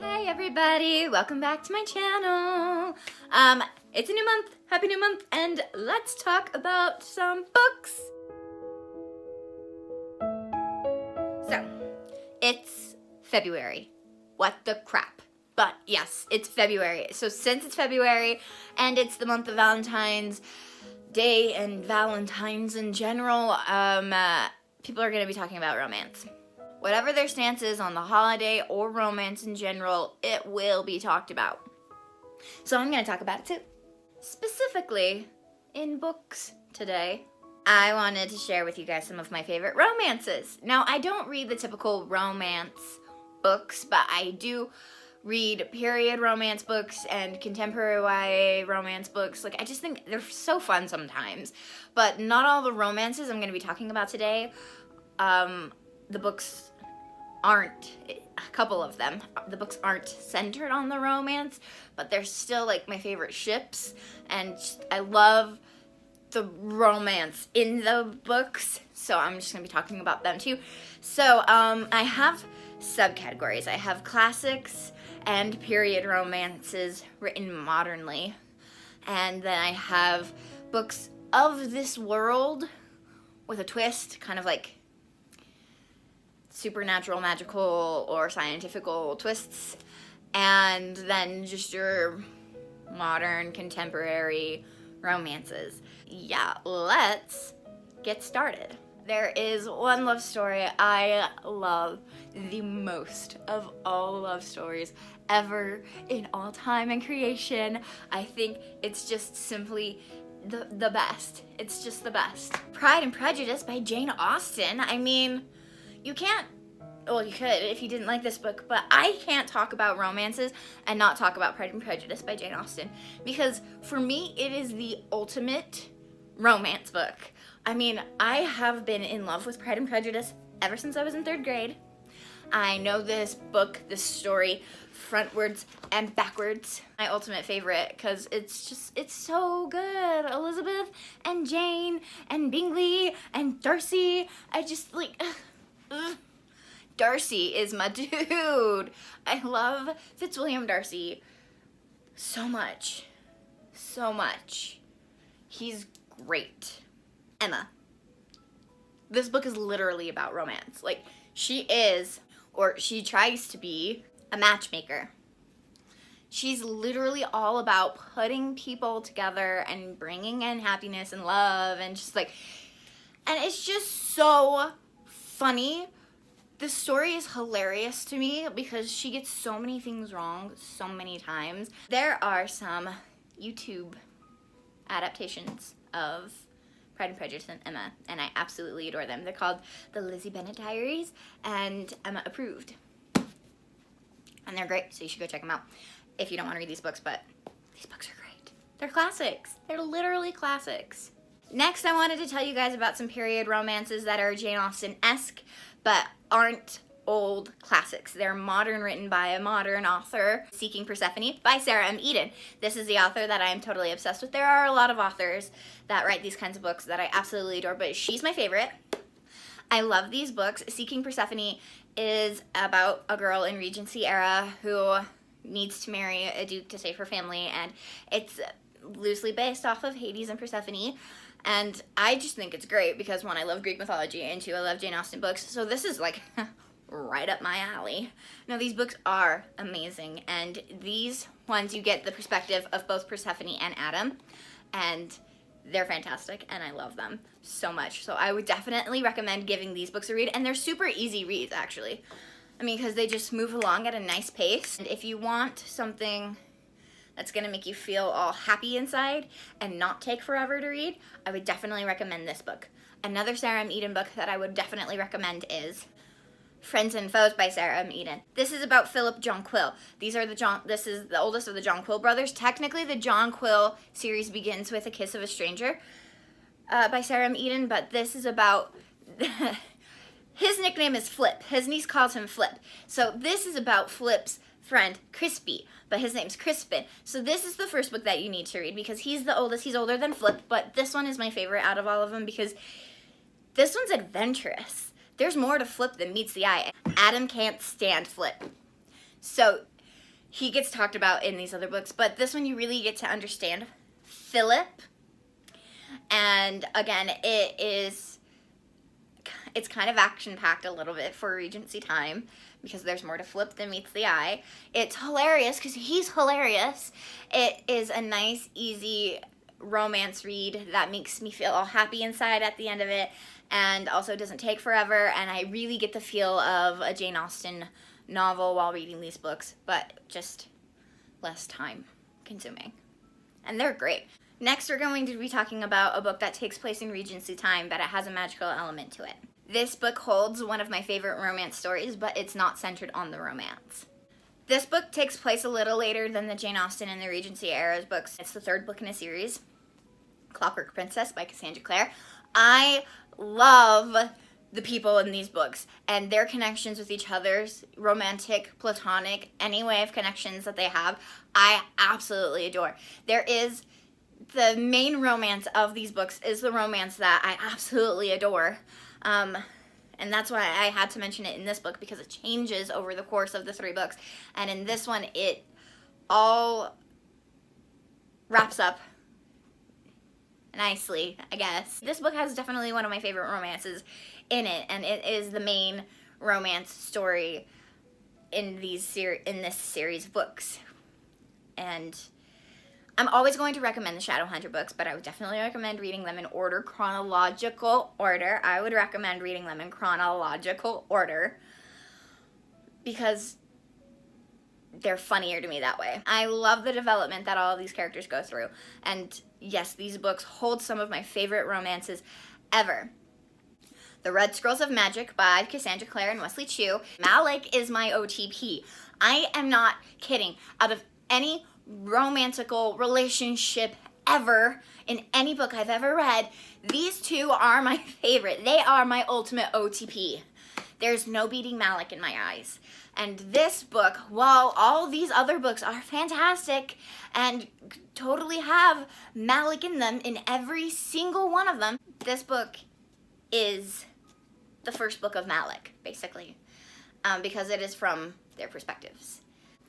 Hi everybody, welcome back to my channel. It's a new month, happy new month, and let's talk about some books. So, it's February. What the crap? But yes, it's February. So since it's February and it's the month of Valentine's Day and Valentines in general, people are going to be talking about romance. Whatever their stance is on the holiday or romance in general, it will be talked about. So I'm going to talk about it too. Specifically, in books today, I wanted to share with you guys some of my favorite romances. Now, I don't read the typical romance books, but I do read period romance books and contemporary YA romance books. Like, I just think they're so fun sometimes. But not all the romances I'm going to be talking about today. The books aren't, a couple of them, the books aren't centered on the romance, but they're still like my favorite ships, and I love the romance in the books, so I'm just gonna be talking about them too. So I have subcategories. I have classics and period romances written modernly, and then I have books of this world with a twist, kind of like supernatural, magical, or scientifical twists, and then just your modern, contemporary romances. Yeah, let's get started. There is one love story I love the most of all love stories ever in all time and creation. I think it's just simply the best. It's just the best. Pride and Prejudice by Jane Austen. I mean, you can't, well, you could if you didn't like this book, but I can't talk about romances and not talk about Pride and Prejudice by Jane Austen, because for me, it is the ultimate romance book. I mean, I have been in love with Pride and Prejudice ever since I was in 3rd grade. I know this book, this story, frontwards and backwards. My ultimate favorite, because it's so good. Elizabeth and Jane and Bingley and Darcy. I just like... Darcy is my dude. I love Fitzwilliam Darcy so much. So much. He's great. Emma. This book is literally about romance. Like, she is, or she tries to be, a matchmaker. She's literally all about putting people together and bringing in happiness and love and just like, and it's just so funny. The story is hilarious to me because she gets so many things wrong so many times. There are some YouTube adaptations of Pride and Prejudice and Emma, and I absolutely adore them. They're called the Lizzie Bennet Diaries and Emma Approved. And they're great, so you should go check them out if you don't want to read these books, but these books are great. They're classics. They're literally classics. Next, I wanted to tell you guys about some period romances that are Jane Austen-esque, but aren't old classics. They're modern, written by a modern author. Seeking Persephone by Sarah M. Eden. This is the author that I am totally obsessed with. There are a lot of authors that write these kinds of books that I absolutely adore, but she's my favorite. I love these books. Seeking Persephone is about a girl in Regency era who needs to marry a duke to save her family, and it's loosely based off of Hades and Persephone. And I just think it's great because, one, I love Greek mythology, and two, I love Jane Austen books, so this is like right up my alley. No, these books are amazing, and these ones you get the perspective of both Persephone and Adam, and they're fantastic, and I love them so much. So I would definitely recommend giving these books a read, and they're super easy reads, actually. I mean, because they just move along at a nice pace, and if you want something that's going to make you feel all happy inside and not take forever to read, I would definitely recommend this book. Another Sarah M. Eden book that I would definitely recommend is Friends and Foes by Sarah M. Eden. This is about Philip Jonquil. This is the oldest of the Jonquil brothers. Technically, the Jonquil series begins with A Kiss of a Stranger by Sarah M. Eden, but this is about... his nickname is Flip. His niece calls him Flip. So this is about Flip's friend, Crispy, but his name's Crispin. So this is the first book that you need to read because he's the oldest. He's older than Flip, but this one is my favorite out of all of them because this one's adventurous. There's more to Flip than meets the eye. Adam can't stand Flip. So he gets talked about in these other books, but this one you really get to understand Philip. And again, it's kind of action-packed a little bit for Regency time because there's more to Flip than meets the eye. It's hilarious because he's hilarious. It is a nice, easy romance read that makes me feel all happy inside at the end of it, and also doesn't take forever, and I really get the feel of a Jane Austen novel while reading these books, but just less time consuming. And they're great. Next, we're going to be talking about a book that takes place in Regency time, but it has a magical element to it. This book holds one of my favorite romance stories, but it's not centered on the romance. This book takes place a little later than the Jane Austen and the Regency era's books. It's the third book in a series, Clockwork Princess by Cassandra Clare. I love the people in these books and their connections with each other's romantic, platonic, any way of connections that they have. I absolutely adore. The main romance of these books is the romance that I absolutely adore. And that's why I had to mention it in this book, because it changes over the course of the 3 books. And in this one, it all wraps up nicely, I guess. This book has definitely one of my favorite romances in it, and it is the main romance story in this series of books. And I'm always going to recommend the Shadowhunter books, but I would definitely recommend reading them in chronological order. I would recommend reading them in chronological order because they're funnier to me that way. I love the development that all of these characters go through. And yes, these books hold some of my favorite romances ever. The Red Scrolls of Magic by Cassandra Clare and Wesley Chu. Malik is my OTP. I am not kidding. Out of any romantical relationship ever in any book I've ever read, these 2 are my favorite. They are my ultimate OTP. There's no beating Malik in my eyes. And this book, while all these other books are fantastic and totally have Malik in them in every single one of them, this book is the first book of Malik, basically, because it is from their perspectives.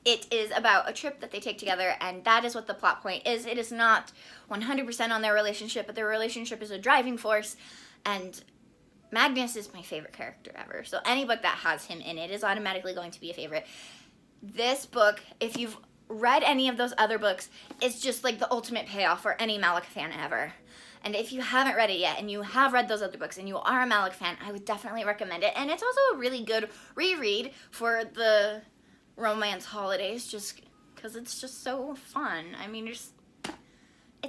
It is about a trip that they take together, and that is what the plot point is. It is not 100% on their relationship, but their relationship is a driving force, and Magnus is my favorite character ever. So any book that has him in it is automatically going to be a favorite. This book, if you've read any of those other books, is just like the ultimate payoff for any Malik fan ever. And if you haven't read it yet, and you have read those other books, and you are a Malik fan, I would definitely recommend it. And it's also a really good reread for the romance holidays, just because it's just so fun. I mean, it's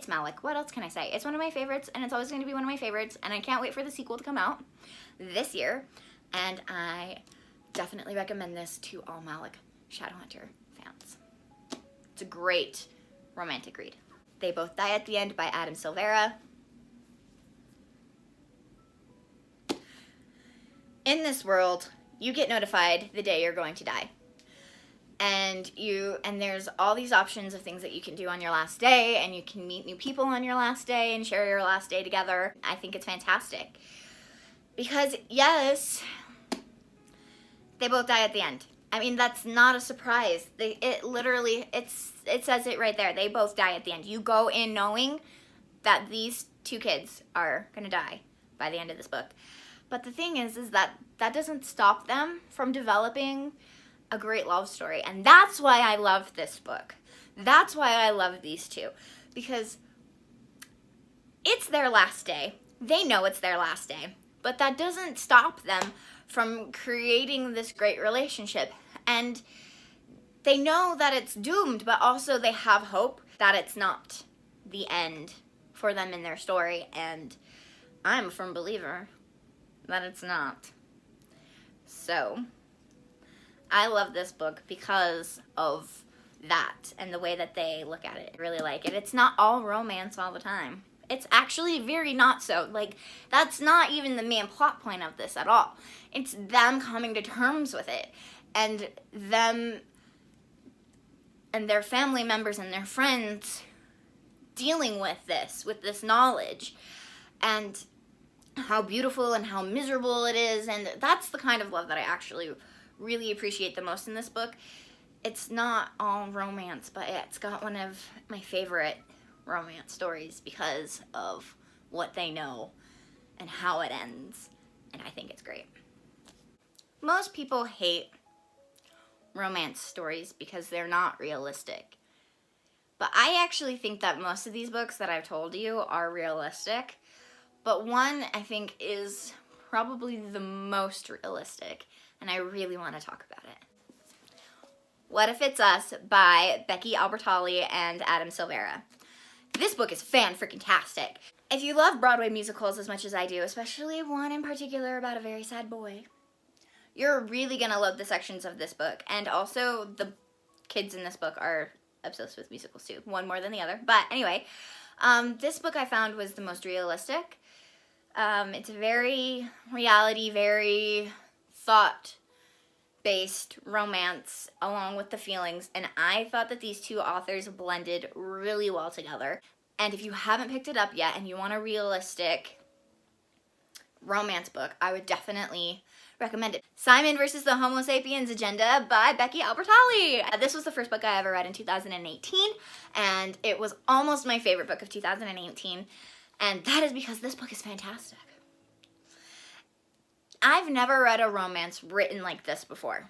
Malik. What else can I say? It's one of my favorites, and it's always going to be one of my favorites, and I can't wait for the sequel to come out this year. And I definitely recommend this to all Malik Shadowhunter fans. It's a great romantic read. They Both Die at the End by Adam Silvera. In this world, you get notified the day you're going to die. And there's all these options of things that you can do on your last day, and you can meet new people on your last day and share your last day together. I think it's fantastic. Because, yes, they both die at the end. I mean, that's not a surprise. It says it right there. They both die at the end. You go in knowing that these 2 kids are going to die by the end of this book. But the thing is that doesn't stop them from developing a great love story. And that's why I love this book. That's why I love these 2. Because it's their last day. They know it's their last day. But that doesn't stop them from creating this great relationship. And they know that it's doomed, but also they have hope that it's not the end for them in their story. And I'm a firm believer that it's not. So I love this book because of that and the way that they look at it. I really like it. It's not all romance all the time. It's actually very not so. Like, that's not even the main plot point of this at all. It's them coming to terms with it, and them and their family members and their friends dealing with this knowledge, and how beautiful and how miserable it is. And that's the kind of love that I actually really appreciate the most in this book, It's not all romance, but it's got one of my favorite romance stories because of what they know and how it ends, and I think it's great. Most people hate romance stories because they're not realistic. But I actually think that most of these books that I've told you are realistic. But one, I think, is probably the most realistic, and I really want to talk about it. What If It's Us by Becky Albertalli and Adam Silvera. This book is fan-freaking-tastic. If you love Broadway musicals as much as I do, especially one in particular about a very sad boy, you're really gonna love the sections of this book. And also, the kids in this book are obsessed with musicals too, one more than the other. But anyway, this book I found was the most realistic. It's very reality, very thought-based romance along with the feelings, and I thought that these two authors blended really well together. And if you haven't picked it up yet and you want a realistic romance book, I would definitely recommend it. Simon versus the Homo Sapiens Agenda by Becky Albertalli. This was the first book I ever read in 2018, and it was almost my favorite book of 2018, and that is because this book is fantastic. I've never read a romance written like this before.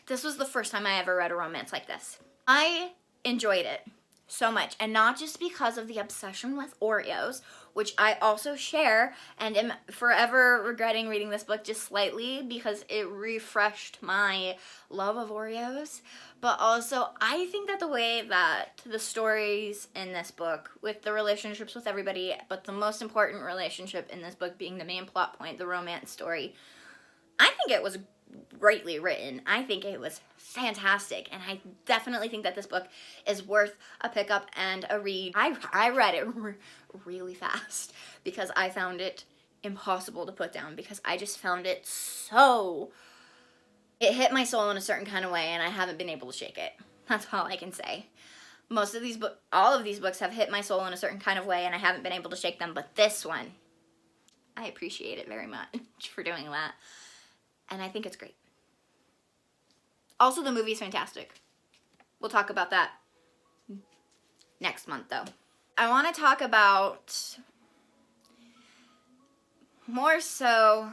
This was the first time I ever read a romance like this. I enjoyed it so much, and not just because of the obsession with Oreos, which I also share and am forever regretting reading this book just slightly because it refreshed my love of Oreos, but also I think that the way that the stories in this book, with the relationships with everybody, but the most important relationship in this book being the main plot point, the romance story, I think it was greatly written. I think it was fantastic, and I definitely think that this book is worth a pickup and a read. I read it really fast because I found it impossible to put down, because I just found it so... It hit my soul in a certain kind of way, and I haven't been able to shake it. That's all I can say. All of these books have hit my soul in a certain kind of way, and I haven't been able to shake them, but this one, I appreciate it very much for doing that. And I think it's great. Also, the movie is fantastic. We'll talk about that next month, though. I want to talk about more so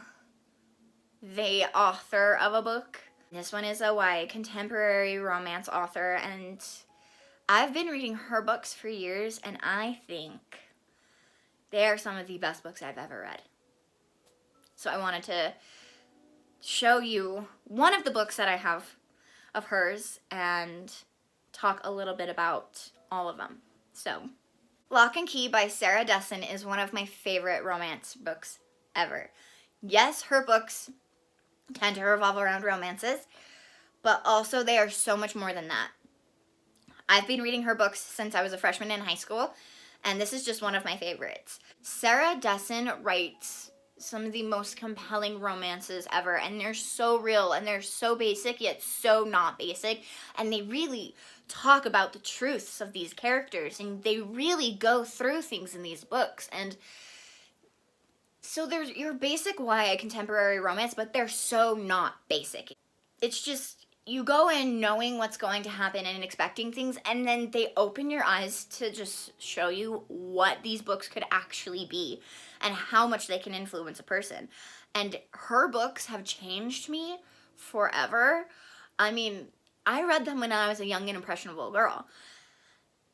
the author of a book. This one is a YA contemporary romance author, and I've been reading her books for years, and I think they are some of the best books I've ever read. So I wanted to show you one of the books that I have of hers and talk a little bit about all of them. So, Lock and Key by Sarah Dessen is one of my favorite romance books ever. Yes, her books tend to revolve around romances, but also they are so much more than that. I've been reading her books since I was a freshman in high school, and this is just one of my favorites. Sarah Dessen writes some of the most compelling romances ever, and they're so real, and they're so basic, yet so not basic, and they really talk about the truths of these characters, and they really go through things in these books. And so there's your basic YA contemporary romance, but they're so not basic. It's just, you go in knowing what's going to happen and expecting things, and then they open your eyes to just show you what these books could actually be and how much they can influence a person. And her books have changed me forever. I mean, I read them when I was a young and impressionable girl,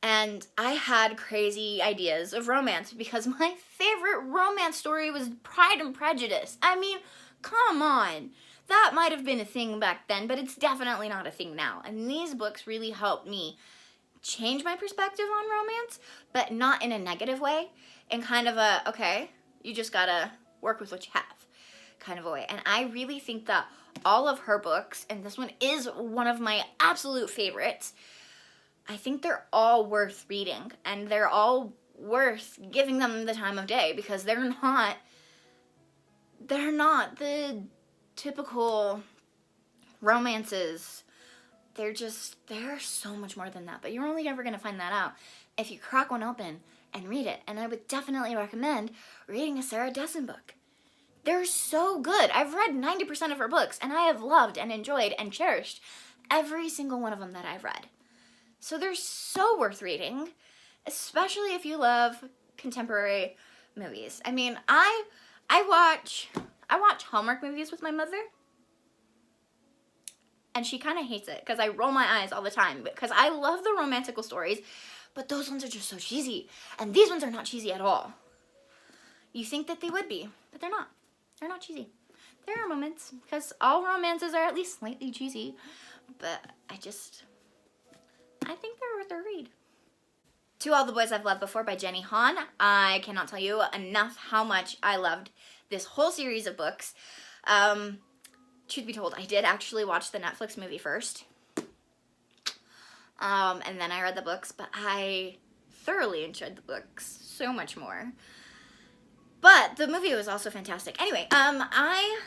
and I had crazy ideas of romance because my favorite romance story was Pride and Prejudice. I mean, come on. That might have been a thing back then, but it's definitely not a thing now. And these books really helped me change my perspective on romance, but not in a negative way, in kind of a, okay, you just gotta work with what you have kind of a way. And I really think that all of her books, and this one is one of my absolute favorites, I think they're all worth reading, and they're all worth giving them the time of day, because they're not the typical romances. They're so much more than that, but you're only ever going to find that out if you crack one open and read it. And I would definitely recommend reading a Sarah Dessen book. They're so good. I've read 90% of her books, and I have loved and enjoyed and cherished every single one of them that I've read. So they're so worth reading, especially if you love contemporary movies. I mean, I watch Hallmark movies with my mother, and she kind of hates it because I roll my eyes all the time because I love the romantical stories, but those ones are just so cheesy, and these ones are not cheesy at all. You think that they would be, but they're not. They're not cheesy. There are moments, because all romances are at least slightly cheesy, but I think they're worth a read. To All the Boys I've Loved Before by Jenny Han. I cannot tell you enough how much I loved this whole series of books. Truth be told, I did actually watch the Netflix movie first. And then I read the books, but I thoroughly enjoyed the books so much more. But the movie was also fantastic. Anyway, I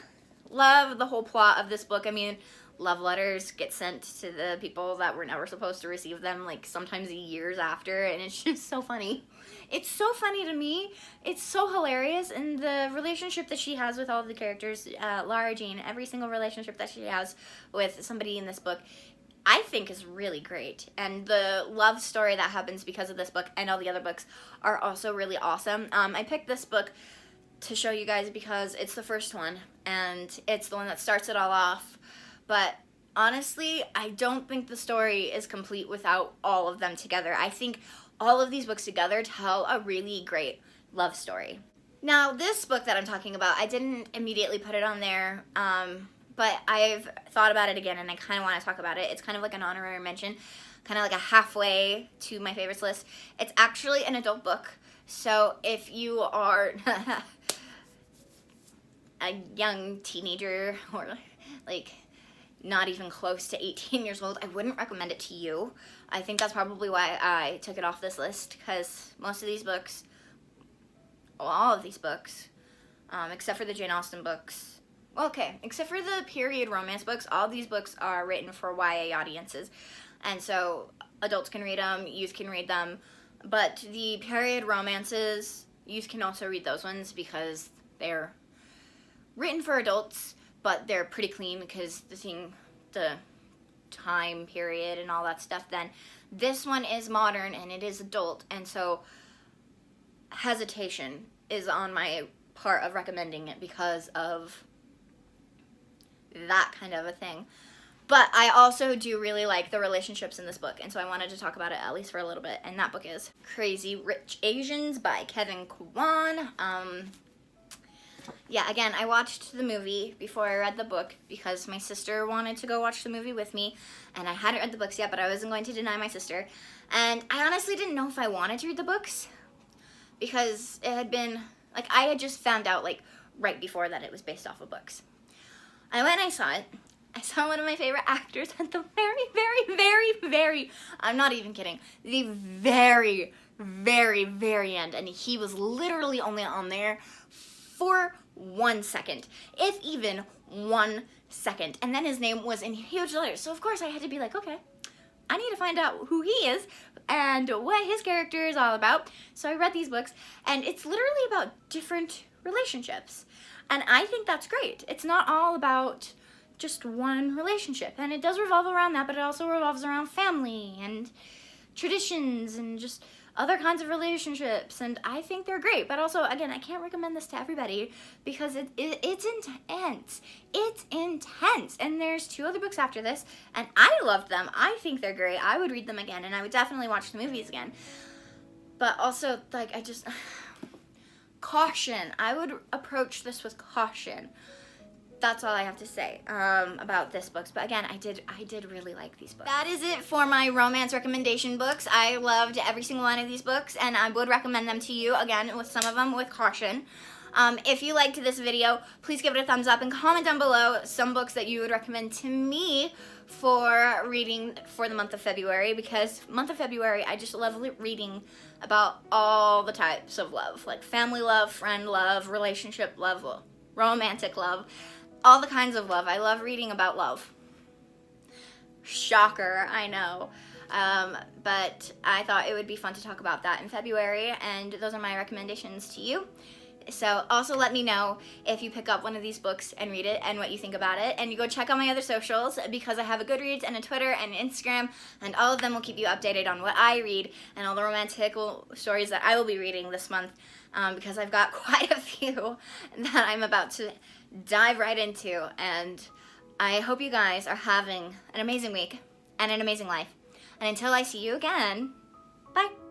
love the whole plot of this book. I mean, love letters get sent to the people that were never supposed to receive them, like sometimes years after, and it's just so funny. It's so funny to me. It's so hilarious, and the relationship that she has with all of the characters, Lara Jean, every single relationship that she has with somebody in this book, I think is really great. And the love story that happens because of this book and all the other books are also really awesome. I picked this book to show you guys because it's the first one, and it's the one that starts it all off. But honestly, I don't think the story is complete without all of them together. I think all of these books together tell a really great love story. Now, this book that I'm talking about, I didn't immediately put it on there, but I've thought about it again, and I kind of want to talk about it. It's kind of like an honorary mention, kind of like a halfway to my favorites list. It's actually an adult book, so if you are a young teenager or like not even close to 18 years old, I wouldn't recommend it to you. I think that's probably why I took it off this list, because most of these books, well, all of these books, except for the Jane Austen books, well, okay, except for the period romance books, all these books are written for YA audiences, and so adults can read them, youth can read them, but the period romances, youth can also read those ones because they're written for adults, but they're pretty clean because the time period and all that stuff. Then this one is modern and it is adult, and so hesitation is on my part of recommending it because of that kind of a thing. But I also do really like the relationships in this book, and so I wanted to talk about it at least for a little bit, and that book is Crazy Rich Asians by Kevin Kwan. Yeah, again, I watched the movie before I read the book because my sister wanted to go watch the movie with me, and I hadn't read the books yet, but I wasn't going to deny my sister. And I honestly didn't know if I wanted to read the books because it had been, like, I had just found out, like, right before that it was based off of books. I went and I saw it. I saw one of my favorite actors at the very, I'm not even kidding, the very end, and he was literally only on there for 1 second, if even 1 second, and then his name was in huge letters, so of course I had to be like, okay, I need to find out who he is and what his character is all about. So I read these books, and it's literally about different relationships, and I think that's great. It's not all about just one relationship, and it does revolve around that, but it also revolves around family and traditions and just other kinds of relationships, and I think they're great. But also, again, I can't recommend this to everybody because it's intense. It's intense, and there's 2 other books after this, and I loved them. I think they're great. I would read them again, and I would definitely watch the movies again. But also, like, I just caution. I would approach this with caution. That's all I have to say about this books. But again, I did really like these books. That is it for my romance recommendation books. I loved every single one of these books, and I would recommend them to you, again, with some of them with caution. If you liked this video, please give it a thumbs up and comment down below some books that you would recommend to me for reading for the month of February, because month of February, I just love reading about all the types of love, like family love, friend love, relationship love, romantic love, all the kinds of love. I love reading about love. Shocker, I know. But I thought it would be fun to talk about that in February, and those are my recommendations to you. So also let me know if you pick up one of these books and read it and what you think about it. And you go check out my other socials because I have a Goodreads and a Twitter and an Instagram, and all of them will keep you updated on what I read and all the romantic stories that I will be reading this month, because I've got quite a few that I'm about to dive right into. And I hope you guys are having an amazing week and an amazing life. And until I see you again, bye.